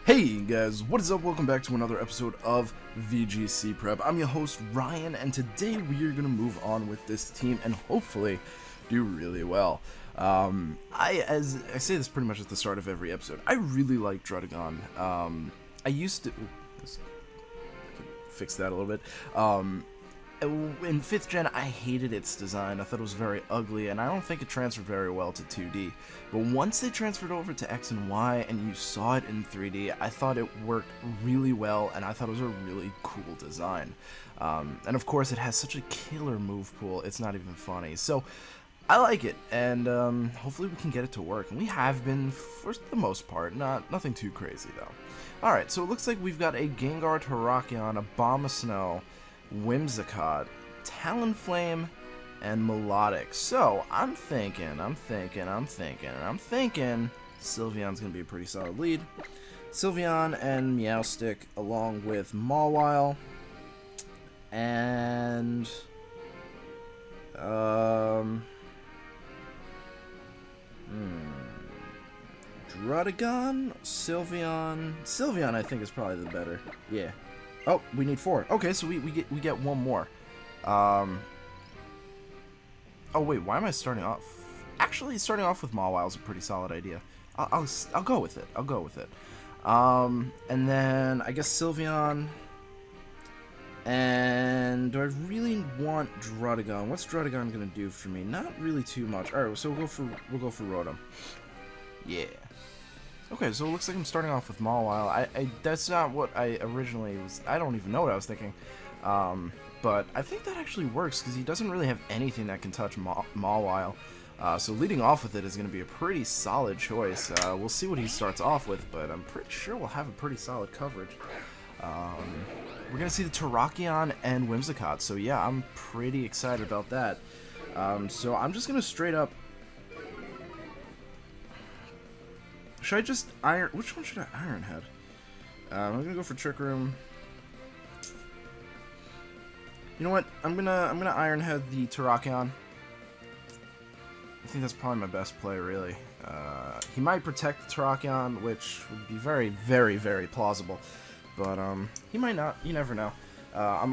Hey guys, what is up? Welcome back to another episode of VGC Prep. I'm your host Ryan, and today we are going to move on with this team and hopefully do really well. As I say this pretty much at the start of every episode, I really like Drudagon. I used to... I can fix that a little bit. In 5th gen, I hated its design. I thought it was very ugly, and I don't think it transferred very well to 2D. But once they transferred over to X and Y, and you saw it in 3D, I thought it worked really well, and I thought it was a really cool design. And of course, it has such a killer move pool, it's not even funny. So, I like it, and hopefully we can get it to work. And we have been, for the most part, nothing too crazy, though. Alright, so it looks like we've got a Gengar, Terrakion, a Bomb of Snow, Whimsicott, Talonflame, and Melodic. So, I'm thinking Sylveon's gonna be a pretty solid lead. Sylveon and Meowstic along with Mawile. And Drudagon, Sylveon I think is probably the better. Yeah. Oh, we need 4. Okay, so we get one more. Oh wait, why am I starting off? Actually, starting off with Mawile is a pretty solid idea. I'll go with it. I'll go with it. And then I guess Sylveon. And do I really want Drudagon? What's Drudagon gonna do for me? Not really too much. All right, so we'll go for Rotom. Yeah. Okay, so it looks like I'm starting off with Mawile. That's not what I originally was. I don't even know what I was thinking. But I think that actually works because he doesn't really have anything that can touch Mawile. So leading off with it is going to be a pretty solid choice. We'll see what he starts off with, but I'm pretty sure we'll have a pretty solid coverage. We're going to see the Terrakion and Whimsicott. So yeah, I'm pretty excited about that. So I'm just going to straight up... Should I just iron... Which one should I Iron Head? I'm gonna go for Trick Room. You know what? I'm gonna Iron Head the Terrakion. I think that's probably my best play, really. He might protect the Terrakion, which would be very, very, very plausible. But he might not. You never know. I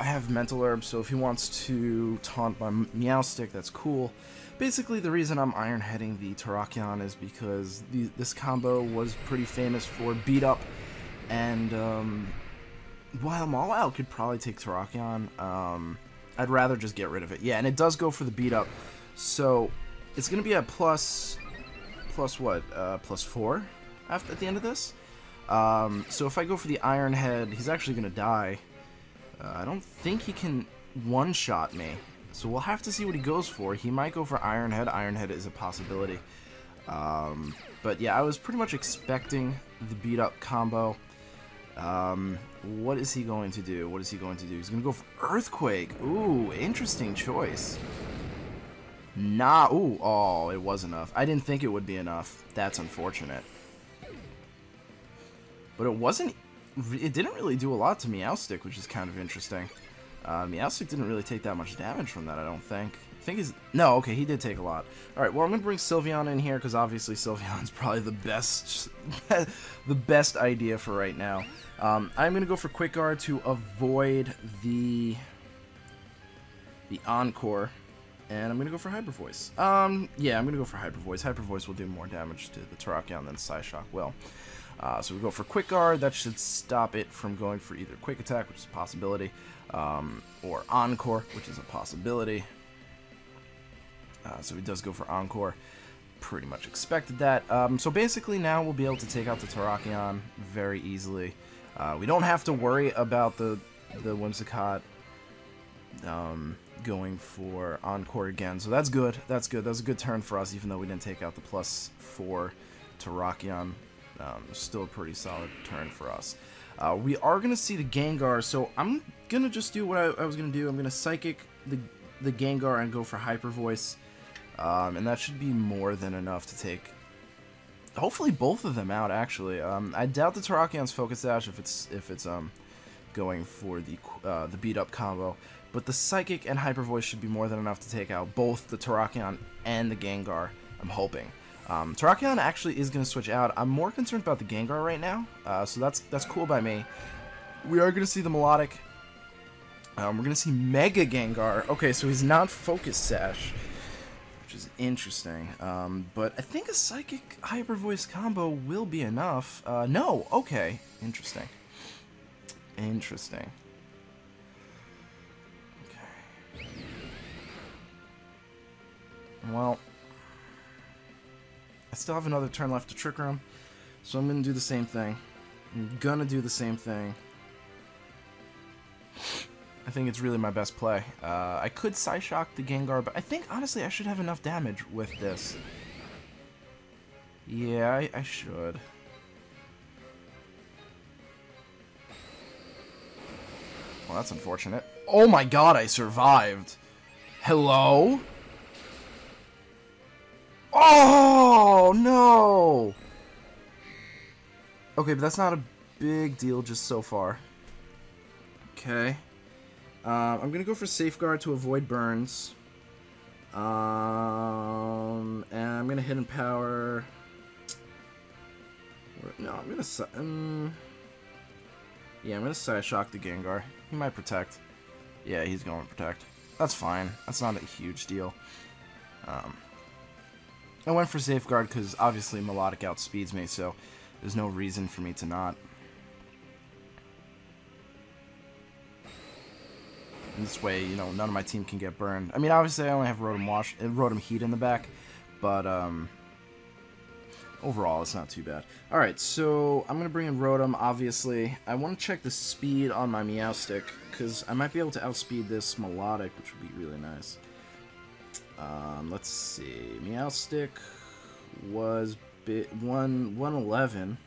have Mental Herb, so if he wants to taunt my Meowstic, that's cool. Basically, the reason I'm Iron Heading the Terrakion is because this combo was pretty famous for beat up, and while Mawile could probably take Terrakion, I'd rather just get rid of it. Yeah, and it does go for the beat up, so it's gonna be a plus 4 at the end of this. So if I go for the Iron Head, he's actually gonna die. I don't think he can one-shot me. So we'll have to see what he goes for. He might go for Iron Head. Iron Head is a possibility. But yeah, I was pretty much expecting the beat-up combo. What is he going to do? What is he going to do? He's going to go for Earthquake. Ooh, interesting choice. Nah, ooh, oh, it was enough. I didn't think it would be enough. That's unfortunate. But it didn't really do a lot to Meowstic, which is kind of interesting. Meowstic didn't really take that much damage from that, I don't think. No, okay, he did take a lot. Alright, well, I'm going to bring Sylveon in here, because obviously Sylveon's probably the best idea for right now. I'm going to go for Quick Guard to avoid the Encore, and I'm going to go for Hyper Voice. Yeah, I'm going to go for Hyper Voice. Hyper Voice will do more damage to the Terrakion than Psyshock will. So we go for Quick Guard. That should stop it from going for either Quick Attack, which is a possibility, or Encore, which is a possibility. So he does go for Encore. Pretty much expected that. So basically now we'll be able to take out the Terrakion very easily. We don't have to worry about the Whimsicott going for Encore again. So that's good. That's good. That was a good turn for us, even though we didn't take out the +4 Terrakion. Still a pretty solid turn for us. We are going to see the Gengar, so I'm going to just do what I was going to do. I'm going to Psychic the Gengar and go for Hyper Voice, and that should be more than enough to take, hopefully, both of them out, actually. I doubt the Terrakion's Focus Sash if it's going for the beat-up combo, but the Psychic and Hyper Voice should be more than enough to take out both the Terrakion and the Gengar, I'm hoping. Terrakion actually is going to switch out. I'm more concerned about the Gengar right now, so that's cool by me. We are going to see the Melodic. We're going to see Mega Gengar. Okay, so he's not Focus Sash, which is interesting. But I think a Psychic Hyper Voice combo will be enough. No, okay. Interesting. Interesting. Okay. Well, I still have another turn left to Trick Room, so I'm going to do the same thing. I think it's really my best play. I could Psyshock the Gengar, but I think, honestly, I should have enough damage with this. Yeah, I should. Well, that's unfortunate. Oh my god, I survived! Hello? Oh, no! Okay, but that's not a big deal just so far. Okay. I'm gonna go for Safeguard to avoid burns. And I'm gonna Hidden Power. No, I'm gonna yeah, I'm gonna Psyshock the Gengar. He might protect. Yeah, he's going to protect. That's fine. That's not a huge deal. I went for Safeguard because obviously Melodic outspeeds me, so there's no reason for me to not. And this way, you know, none of my team can get burned. I mean, obviously I only have Rotom Heat in the back, but overall it's not too bad. Alright, so I'm going to bring in Rotom, obviously. I want to check the speed on my Meowstic, because I might be able to outspeed this Melodic, which would be really nice. Let's see. Meowstic was 111.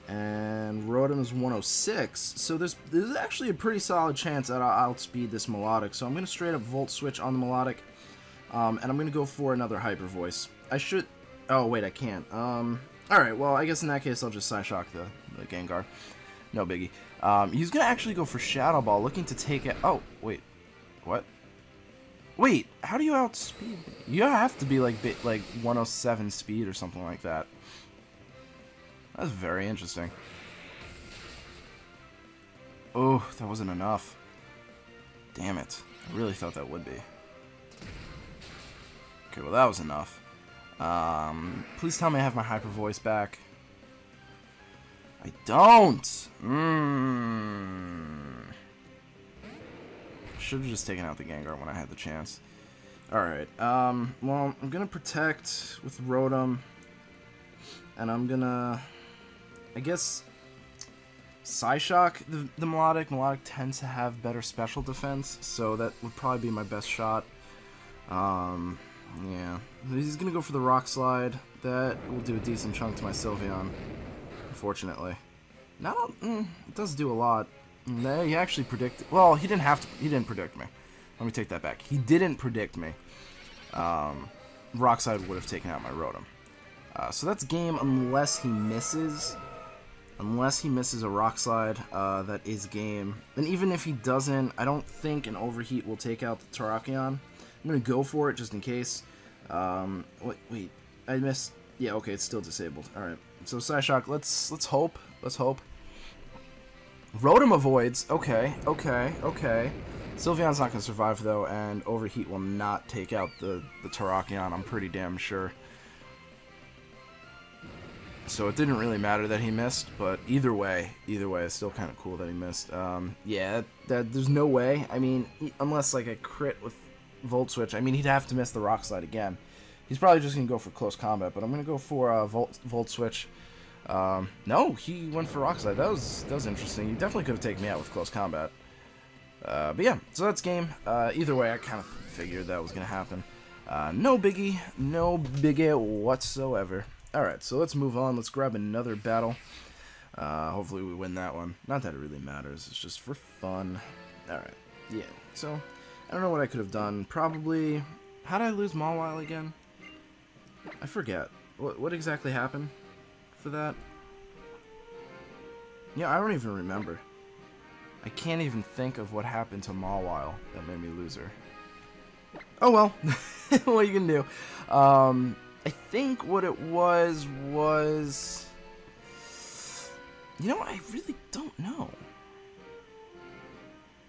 And Rotom is 106, so there's actually a pretty solid chance that I'll outspeed this Melodic. So I'm going to straight up Volt Switch on the Melodic, and I'm going to go for another Hyper Voice. I should... Oh, wait, I can't. Alright, well, I guess in that case I'll just Psyshock the Gengar. No biggie. He's going to actually go for Shadow Ball, looking to take it... Oh, wait. What? Wait, how do you outspeed? You have to be like 107 speed or something like that. That's very interesting. Oh, that wasn't enough. Damn it. I really thought that would be. Okay, well that was enough. Please tell me I have my Hyper Voice back. I don't! Should have just taken out the Gengar when I had the chance. Alright, well, I'm gonna protect with Rotom. And I'm gonna... I guess Psyshock the Melodic. Melodic tends to have better special defense, so that would probably be my best shot. Yeah. He's gonna go for the Rock Slide. That will do a decent chunk to my Sylveon, unfortunately. Not it does do a lot. He actually predicted... Well, he didn't have to... He didn't predict me. Let me take that back. He didn't predict me. Rock Slide would have taken out my Rotom. So that's game unless he misses. Unless he misses a Rock Slide, that is game. And even if he doesn't, I don't think an Overheat will take out the Terrakion. I'm going to go for it just in case. Wait, I missed. Yeah, okay, it's still disabled. Alright, so Psyshock, let's hope. Let's hope. Rotom avoids. Okay. Sylveon's not going to survive, though, and Overheat will not take out the Terrakion, I'm pretty damn sure. So it didn't really matter that he missed, but either way, it's still kind of cool that he missed. Yeah, there's no way. I mean, unless like a crit with Volt Switch, I mean, he'd have to miss the Rock Slide again. He's probably just going to go for Close Combat, but I'm going to go for Volt Switch. No, he went for Rock Slide. That was interesting. He definitely could have taken me out with Close Combat. But yeah, so that's game. Either way, I kind of figured that was going to happen. No biggie whatsoever. Alright, so let's move on. Let's grab another battle. Hopefully we win that one. Not that it really matters. It's just for fun. Alright, yeah. So, I don't know what I could have done. Probably... How did I lose Mawile again? I forget. What exactly happened for that? Yeah, I don't even remember. I can't even think of what happened to Mawile that made me lose her. Oh well. What are you gonna do? I think what it was... You know, I really don't know.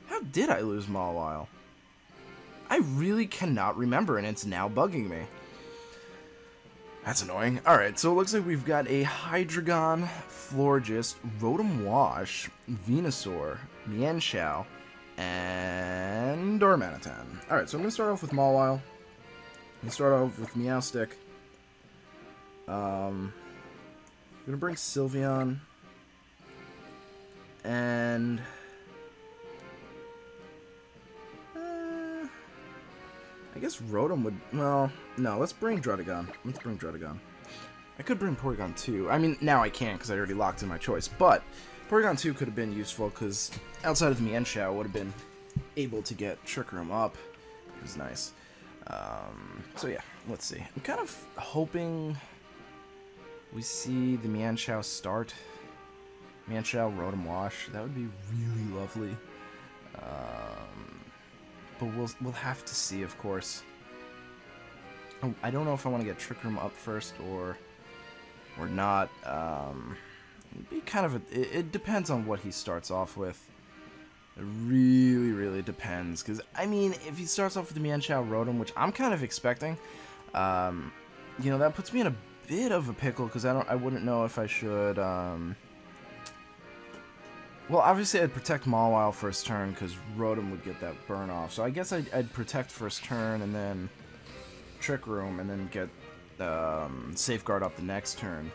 How did I lose Mawile? I really cannot remember, and it's now bugging me. That's annoying. Alright, so it looks like we've got a Hydreigon, Florges, Rotom Wash, Venusaur, Mienshao, and Darmanitan. Alright, so I'm going to start off with Mawile. I'm going to start off with Meowstic. I'm going to bring Sylveon. And... I guess Rotom would... Well, no, let's bring Druddigon. I could bring Porygon 2. I mean, now I can't because I already locked in my choice. But Porygon 2 could have been useful because outside of Mienshao, I would have been able to get Trick Room up. It was nice. So yeah, let's see. I'm kind of hoping we see the Mienshao start. Mienshao, Rotom Wash. That would be really lovely. But we'll have to see, of course. Oh, I don't know if I want to get Trick Room up first or not. It'd be kind of it depends on what he starts off with. It really, really depends. Because, I mean, if he starts off with the Mienshao Rotom, which I'm kind of expecting, you know, that puts me in a bit of a pickle because I wouldn't know if I should. Well, obviously I'd protect Mawile first turn because Rotom would get that burn off. So I guess I'd protect first turn and then Trick Room and then get Safeguard up the next turn.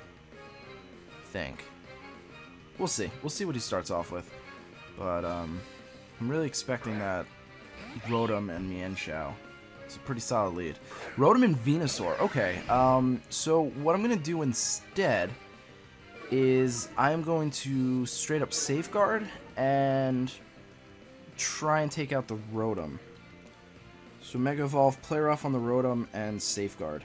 I think. We'll see. We'll see what he starts off with. But I'm really expecting that Rotom and Mienshao. It's a pretty solid lead. Rotom and Venusaur. Okay. So what I'm going to do instead is I'm going to straight up Safeguard and try and take out the Rotom. So Mega Evolve, Play Rough on the Rotom, and Safeguard.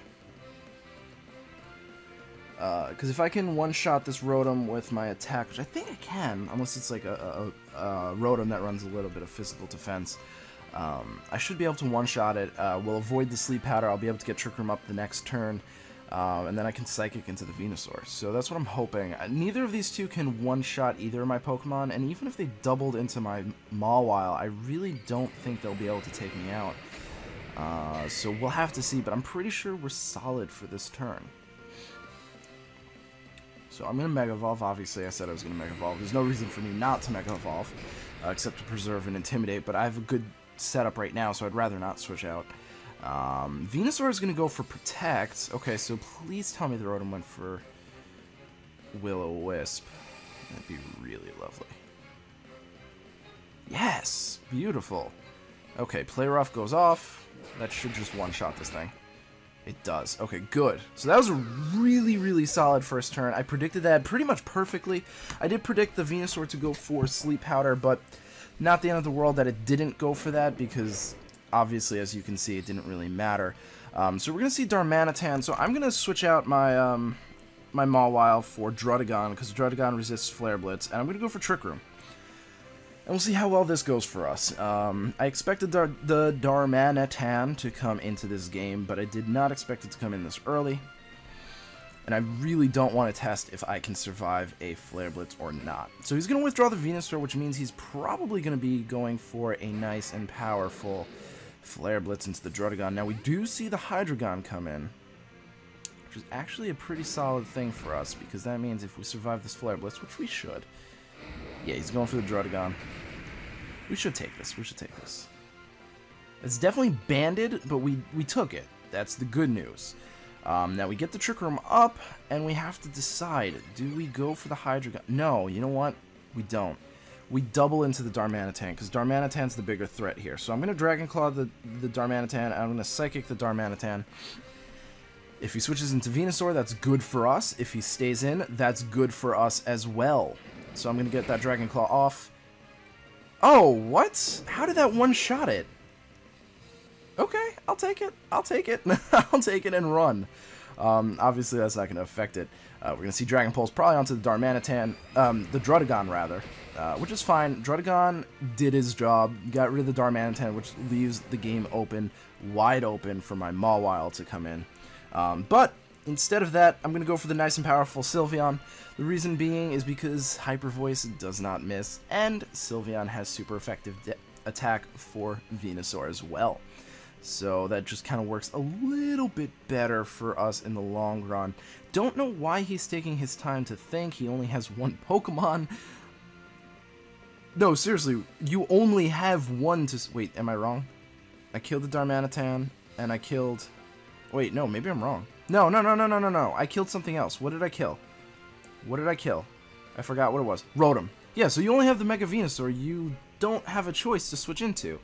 Because if I can one-shot this Rotom with my attack, which I think I can, unless it's like a Rotom that runs a little bit of physical defense, I should be able to one-shot it. We'll avoid the Sleep Powder. I'll be able to get Trick Room up the next turn. And then I can Psychic into the Venusaur. So that's what I'm hoping. Neither of these two can one-shot either of my Pokemon, and even if they doubled into my Mawile, I really don't think they'll be able to take me out. So we'll have to see, but I'm pretty sure we're solid for this turn. So I'm going to Mega Evolve. Obviously, I said I was going to Mega Evolve. There's no reason for me not to Mega Evolve, except to preserve and Intimidate, but I have a good setup right now, so I'd rather not switch out. Venusaur is going to go for Protect. Okay, so please tell me the Rotom went for Will-O-Wisp. That'd be really lovely. Yes! Beautiful. Okay, Play Rough goes off. That should just one-shot this thing. It does. Okay, good. So that was a really, really solid first turn. I predicted that pretty much perfectly. I did predict the Venusaur to go for Sleep Powder, but not the end of the world that it didn't go for that because... Obviously, as you can see, it didn't really matter. So we're going to see Darmanitan. So I'm going to switch out my my Mawile for Druddigon, because Druddigon resists Flare Blitz. And I'm going to go for Trick Room. And we'll see how well this goes for us. I expected the Darmanitan to come into this game, but I did not expect it to come in this early. And I really don't want to test if I can survive a Flare Blitz or not. So he's going to withdraw the Venusaur, which means he's probably going to be going for a nice and powerful Flare Blitz into the Druddigon. Now, we do see the Hydreigon come in, which is actually a pretty solid thing for us, because that means if we survive this Flare Blitz, which we should. Yeah, he's going for the Druddigon. We should take this. We should take this. It's definitely banded, but we took it. That's the good news. Now, we get the Trick Room up, and we have to decide, do we go for the Hydreigon? No, you know what? We don't. We double into the Darmanitan, because Darmanitan's the bigger threat here. So I'm going to Dragon Claw the Darmanitan, and I'm going to Psychic the Darmanitan. If he switches into Venusaur, that's good for us. If he stays in, that's good for us as well. So I'm going to get that Dragon Claw off. Oh, what? How did that one-shot it? Okay, I'll take it. I'll take it. I'll take it and run. Obviously, that's not going to affect it. We're going to see Dragon Pulse probably onto the Darmanitan, the Druddigon, rather, which is fine. Druddigon did his job, got rid of the Darmanitan, which leaves the game open, wide open for my Mawile to come in. But instead of that, I'm going to go for the nice and powerful Sylveon. The reason being is because Hyper Voice does not miss, and Sylveon has super effective attack for Venusaur as well. So that just kind of works a little bit better for us in the long run. Don't know why he's taking his time to think. He only has one Pokemon. No, seriously, you only have one to... Wait, am I wrong? I killed the Darmanitan, and I killed... Wait, no, maybe I'm wrong. No. I killed something else. What did I kill? What did I kill? I forgot what it was. Rotom. Yeah, so you only have the Mega Venusaur. You don't have a choice to switch into.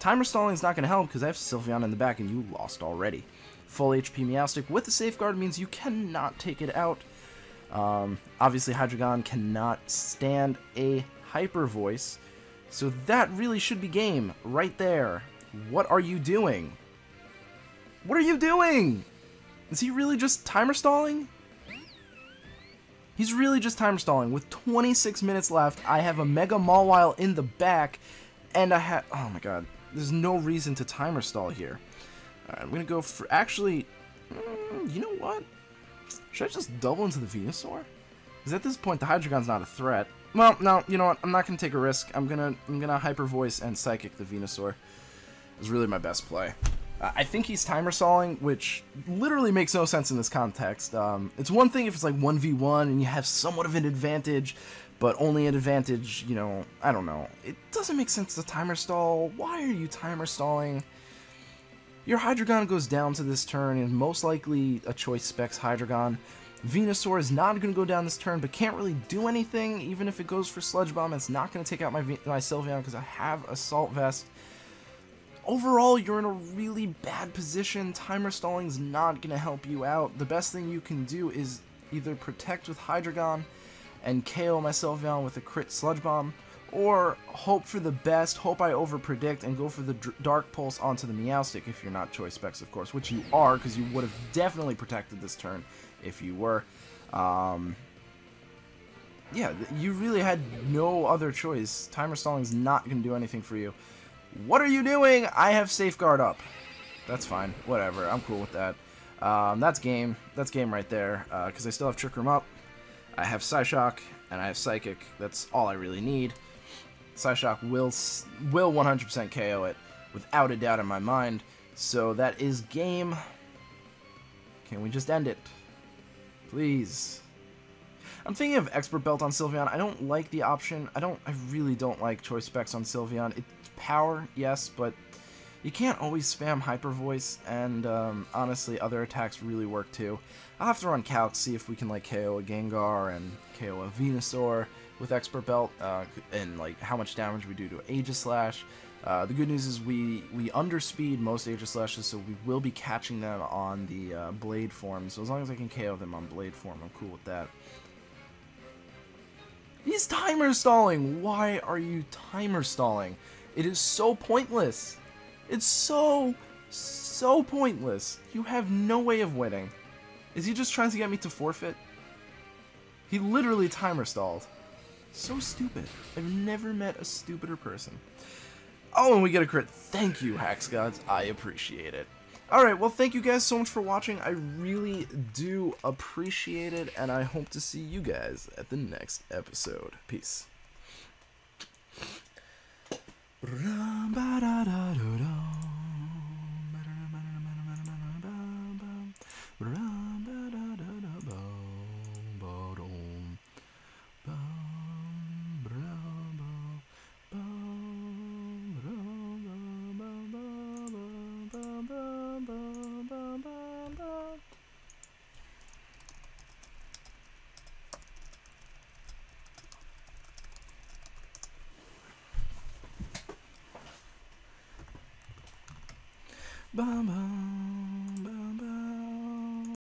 Timer stalling is not going to help because I have Sylveon in the back and you lost already. Full HP Meowstic with the safeguard means you cannot take it out. Obviously, Hydreigon cannot stand a Hyper Voice, so that really should be game right there. What are you doing? What are you doing? Is he really just timer stalling? He's really just timer stalling. With 26 minutes left, I have a Mega Mawile in the back, and I have... Oh my god. There's no reason to timer stall here. Alright, I'm gonna go for... Actually, you know what? Should I just double into the Venusaur? Because at this point, the Hydreigon's not a threat. Well, no, you know what? I'm not gonna take a risk. I'm gonna Hyper Voice and Psychic the Venusaur. It's really my best play. I think he's timer stalling, which literally makes no sense in this context. It's one thing if it's like 1v1 and you have somewhat of an advantage, but only an advantage, you know, I don't know. It doesn't make sense to timer stall. Why are you timer stalling? Your Hydreigon goes down to this turn, and most likely a Choice Specs Hydreigon. Venusaur is not going to go down this turn, but can't really do anything. Even if it goes for Sludge Bomb, it's not going to take out my Sylveon because I have Assault Vest. Overall, you're in a really bad position. Timer stalling is not going to help you out. The best thing you can do is either protect with Hydreigon and KO my Sylveon with a crit Sludge Bomb, or hope for the best, hope I overpredict, and go for the Dark Pulse onto the Meowstic if you're not Choice Specs, of course, which you are, because you would have definitely protected this turn if you were. Yeah, you really had no other choice. Timer stalling is not going to do anything for you. What are you doing? I have Safeguard up. That's fine. Whatever. I'm cool with that. That's game. That's game right there, because I still have Trick Room up. I have Psyshock, and I have Psychic. That's all I really need. Psyshock will 100% KO it, without a doubt in my mind. So that is game. Can we just end it? Please. I'm thinking of Expert Belt on Sylveon. I don't like the option. I really don't like Choice Specs on Sylveon. It's power, yes, but you can't always spam Hyper Voice, and honestly, other attacks really work too. I'll have to run calcs, see if we can like KO a Gengar and KO a Venusaur with Expert Belt, and like how much damage we do to Aegislash. The good news is we underspeed most Aegislashes, so we will be catching them on the Blade form. So as long as I can KO them on Blade form, I'm cool with that. He's timer stalling! Why are you timer stalling? It is so pointless. It's so pointless. You have no way of winning. Is he just trying to get me to forfeit? He literally timer stalled. So stupid. I've never met a stupider person. Oh, and we get a crit. Thank you, Hacks Gods. I appreciate it. Alright, well, thank you guys so much for watching. I really do appreciate it, and I hope to see you guys at the next episode. Peace. Bum, bum.